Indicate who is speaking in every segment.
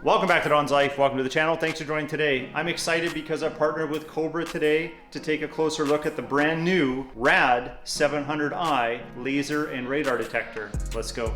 Speaker 1: Welcome back to Don's Life. Welcome to the channel. Thanks for joining today. I'm excited because I've partnered with Cobra today to take a closer look at the brand new RAD 700i laser and radar detector. Let's go.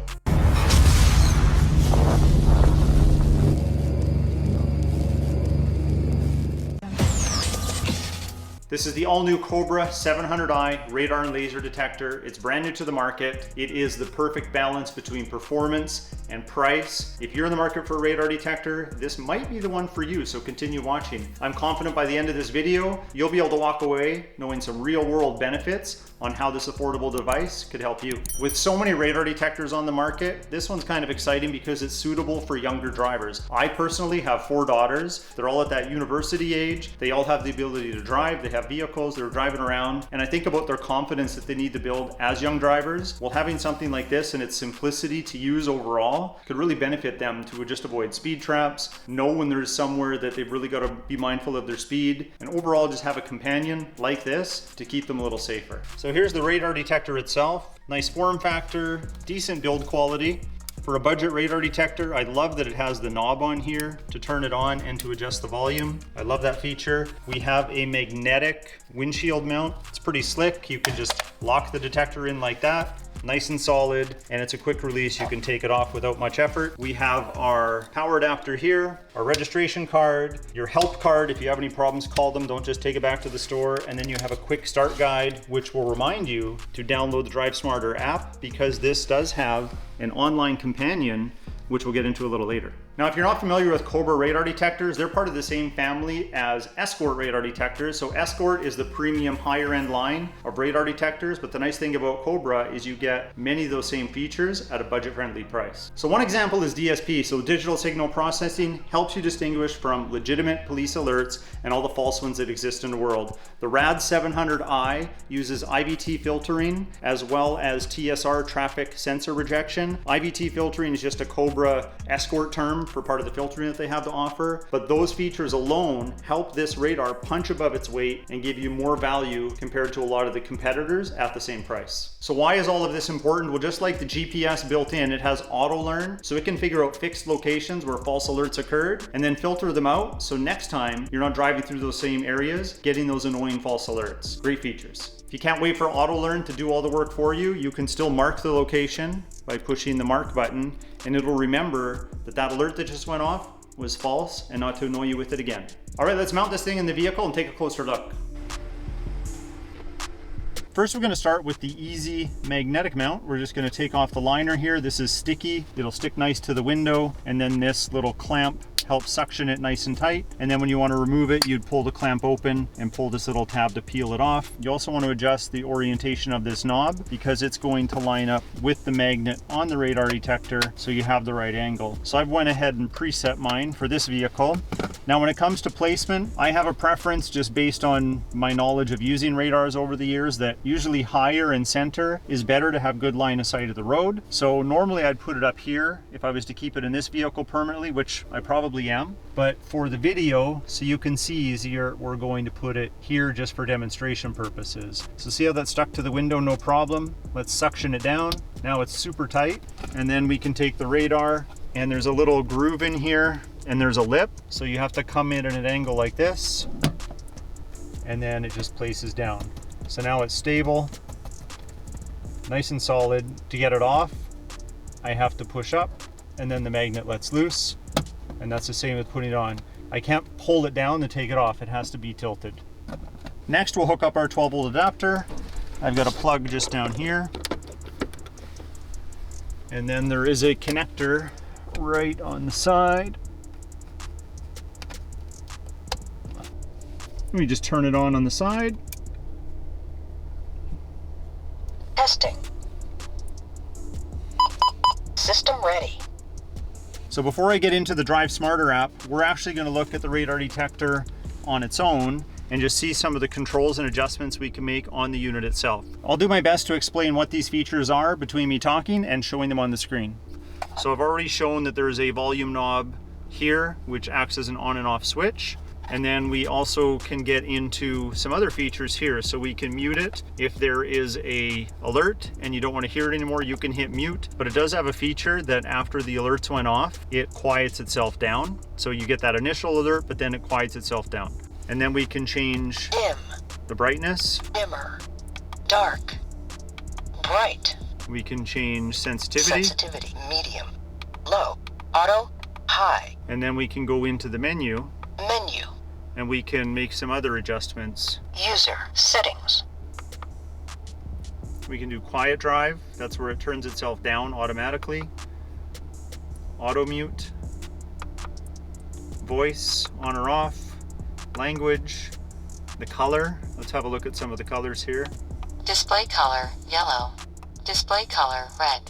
Speaker 1: This is the all-new Cobra 700i radar and laser detector. It's brand new to the market. It is the perfect balance between performance and price. If you're in the market for a radar detector, this might be the one for you, so continue watching. I'm confident by the end of this video, you'll be able to walk away knowing some real-world benefits on how this affordable device could help you. With so many radar detectors on the market, this one's kind of exciting because it's suitable for younger drivers. I personally have 4 daughters. They're all at that university age. They all have the ability to drive. They have vehicles, they're driving around, and I think about their confidence that they need to build as young drivers. Well, having something like this and its simplicity to use overall could really benefit them to just avoid speed traps, know when there's somewhere that they've really got to be mindful of their speed, and overall just have a companion like this to keep them a little safer. So here's the radar detector itself. Nice form factor, decent build quality. For a budget radar detector, I love that it has the knob on here to turn it on and to adjust the volume. I love that feature. We have a magnetic windshield mount. It's pretty slick. You can just lock the detector in like that. Nice and solid, and it's a quick release. You can take it off without much effort. We have our power adapter here, our registration card, your help card. If you have any problems, call them. Don't just take it back to the store. And then you have a quick start guide, which will remind you to download the Drive Smarter app, because this does have an online companion, which we'll get into a little later. Now, if you're not familiar with Cobra radar detectors, they're part of the same family as Escort radar detectors. So Escort is the premium higher end line of radar detectors, but the nice thing about Cobra is you get many of those same features at a budget friendly price. So one example is DSP. So digital signal processing helps you distinguish from legitimate police alerts and all the false ones that exist in the world. The RAD 700i uses IVT filtering as well as TSR, traffic sensor rejection. IVT filtering is just a Cobra Escort term for part of the filtering that they have to offer, but those features alone help this radar punch above its weight and give you more value compared to a lot of the competitors at the same price. So why is all of this important? Well, just like the GPS built in, it has auto learn, so it can figure out fixed locations where false alerts occurred and then filter them out, so next time you're not driving through those same areas getting those annoying false alerts. Great features. If you can't wait for auto learn to do all the work for you, you can still mark the location by pushing the mark button, and it'll remember that that alert that just went off was false and not to annoy you with it again. All right, let's mount this thing in the vehicle and take a closer look. First, we're going to start with the easy magnetic mount. We're just going to take off the liner here. This is sticky. It'll stick nice to the window, and then this little clamp helps suction it nice and tight. And then when you want to remove it, you'd pull the clamp open and pull this little tab to peel it off. You also want to adjust the orientation of this knob because it's going to line up with the magnet on the radar detector so you have the right angle. So I've went ahead and preset mine for this vehicle. Now, when it comes to placement, I have a preference just based on my knowledge of using radars over the years that usually higher and center is better to have good line of sight of the road. So normally I'd put it up here if I was to keep it in this vehicle permanently, which I probably am. But for the video, so you can see easier, we're going to put it here just for demonstration purposes. So see how that stuck to the window, no problem. Let's suction it down. Now it's super tight. And then we can take the radar, and there's a little groove in here, and there's a lip. So you have to come in at an angle like this, and then it just places down. So now it's stable, nice and solid. To get it off, I have to push up, and then the magnet lets loose. And that's the same with putting it on. I can't hold it down to take it off. It has to be tilted. Next, we'll hook up our 12-volt adapter. I've got a plug just down here. And then there is a connector right on the side. Let me just turn it on the side.
Speaker 2: Testing. System ready.
Speaker 1: So before I get into the Drive Smarter app, we're actually going to look at the radar detector on its own and just see some of the controls and adjustments we can make on the unit itself. I'll do my best to explain what these features are between me talking and showing them on the screen. So I've already shown that there's a volume knob here, which acts as an on and off switch. And then we also can get into some other features here. So we can mute it. If there is a alert and you don't want to hear it anymore, you can hit mute. But it does have a feature that after the alerts went off, it quiets itself down. So you get that initial alert, but then it quiets itself down. And then we can change
Speaker 2: Dim.
Speaker 1: the brightness.
Speaker 2: Dimmer. Dark. Bright.
Speaker 1: We can change sensitivity.
Speaker 2: Sensitivity. Medium. Low. Auto. High.
Speaker 1: And then we can go into the menu.
Speaker 2: Menu.
Speaker 1: And we can make some other adjustments.
Speaker 2: User. Settings.
Speaker 1: We can do quiet drive. That's where it turns itself down automatically. Auto mute. Voice, on or off. Language. The color. Let's have a look at some of the colors here.
Speaker 3: Display color, yellow. Display color, red.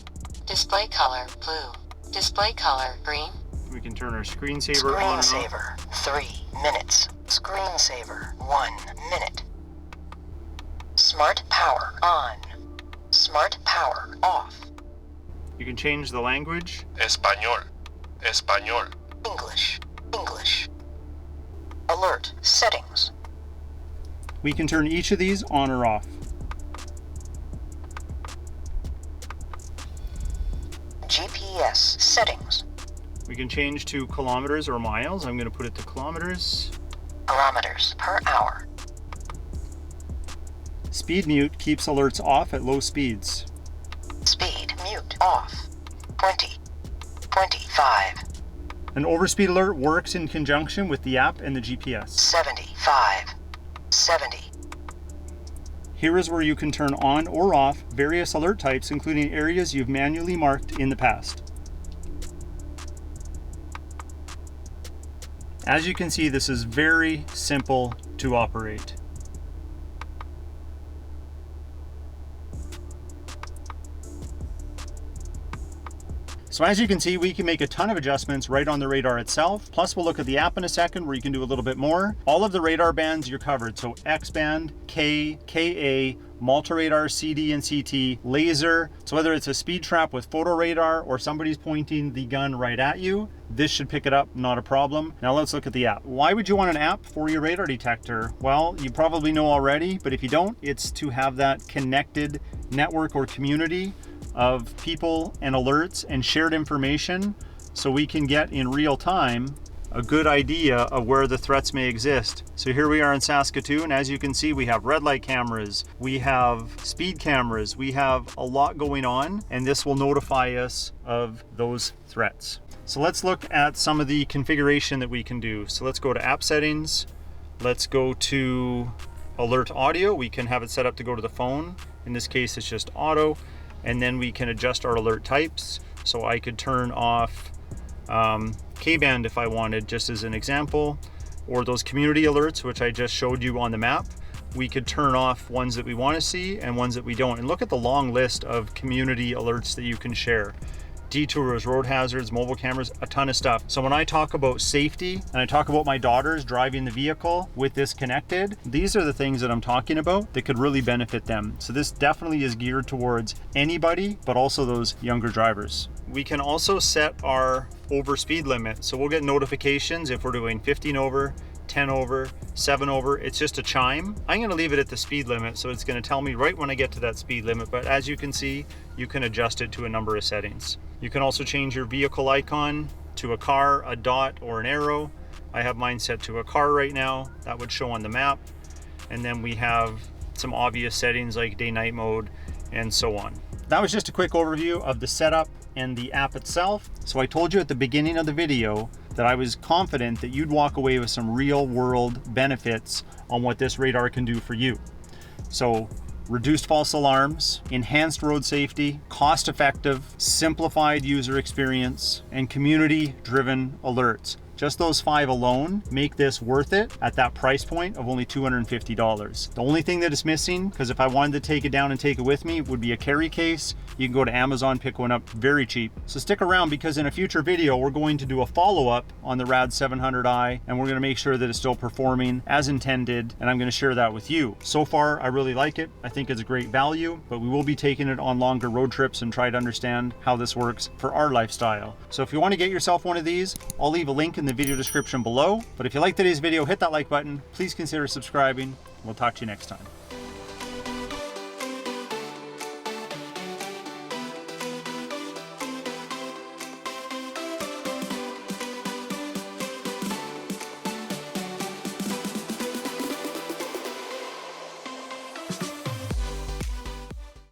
Speaker 3: Display color, blue. Display color, green.
Speaker 1: We can turn our screensaver on and off.
Speaker 2: Screensaver. 3 minutes. Screensaver. 1 minute. Smart power on. Smart power off.
Speaker 1: You can change the language.
Speaker 4: Español. Español.
Speaker 2: English. English. Alert. Settings.
Speaker 1: We can turn each of these on or off.
Speaker 2: GPS. Settings.
Speaker 1: We can change to kilometers or miles. I'm going to put it to kilometers.
Speaker 2: Kilometers per hour.
Speaker 1: Speed mute keeps alerts off at low speeds.
Speaker 2: Speed mute off. 20. 25.
Speaker 1: An overspeed alert works in conjunction with the app and the GPS.
Speaker 2: 75. 70.
Speaker 1: Here is where you can turn on or off various alert types, including areas you've manually marked in the past. As you can see, this is very simple to operate. So as you can see, we can make a ton of adjustments right on the radar itself. Plus we'll look at the app in a second where you can do a little bit more. All of the radar bands you're covered. So X band, K, KA, multi-radar, CD and CT, laser. So whether it's a speed trap with photo radar or somebody's pointing the gun right at you, this should pick it up, not a problem. Now let's look at the app. Why would you want an app for your radar detector? Well, you probably know already, but if you don't, it's to have that connected network or community of people and alerts and shared information so we can get in real time a good idea of where the threats may exist. So here we are in Saskatoon. As you can see, we have red light cameras, we have speed cameras, we have a lot going on, and this will notify us of those threats. So let's look at some of the configuration that we can do. So let's go to app settings. Let's go to alert audio. We can have it set up to go to the phone. In this case, it's just auto. And then we can adjust our alert types. So I could turn off K-band if I wanted, just as an example, or those community alerts, which I just showed you on the map. We could turn off ones that we want to see and ones that we don't. And look at the long list of community alerts that you can share. Detours, road hazards, mobile cameras, a ton of stuff. So when I talk about safety and I talk about my daughters driving the vehicle with this connected, these are the things that I'm talking about that could really benefit them. So this definitely is geared towards anybody, but also those younger drivers. We can also set our over speed limit. So we'll get notifications if we're doing 15 over, 10 over, 7 over. It's just a chime. I'm going to leave it at the speed limit, so it's going to tell me right when I get to that speed limit. But as you can see, you can adjust it to a number of settings. You can also change your vehicle icon to a car, a dot, or an arrow. I have mine set to a car right now. That would show on the map. And then we have some obvious settings like day-night mode and so on. That was just a quick overview of the setup and the app itself. So I told you at the beginning of the video that I was confident that you'd walk away with some real world benefits on what this radar can do for you. So reduced false alarms, enhanced road safety, cost-effective, simplified user experience, and community-driven alerts. Just those 5 alone make this worth it at that price point of only $250. The only thing that is missing, because if I wanted to take it down and take it with me, would be a carry case. You can go to Amazon, pick one up very cheap. So stick around, because in a future video, we're going to do a follow-up on the RAD 700i, and we're going to make sure that it's still performing as intended, and I'm going to share that with you. So far, I really like it. I think it's a great value, but we will be taking it on longer road trips and try to understand how this works for our lifestyle. So if you want to get yourself one of these, I'll leave a link in the the video description below. But if you like today's video, hit that like button. Please consider subscribing. We'll talk to you next time.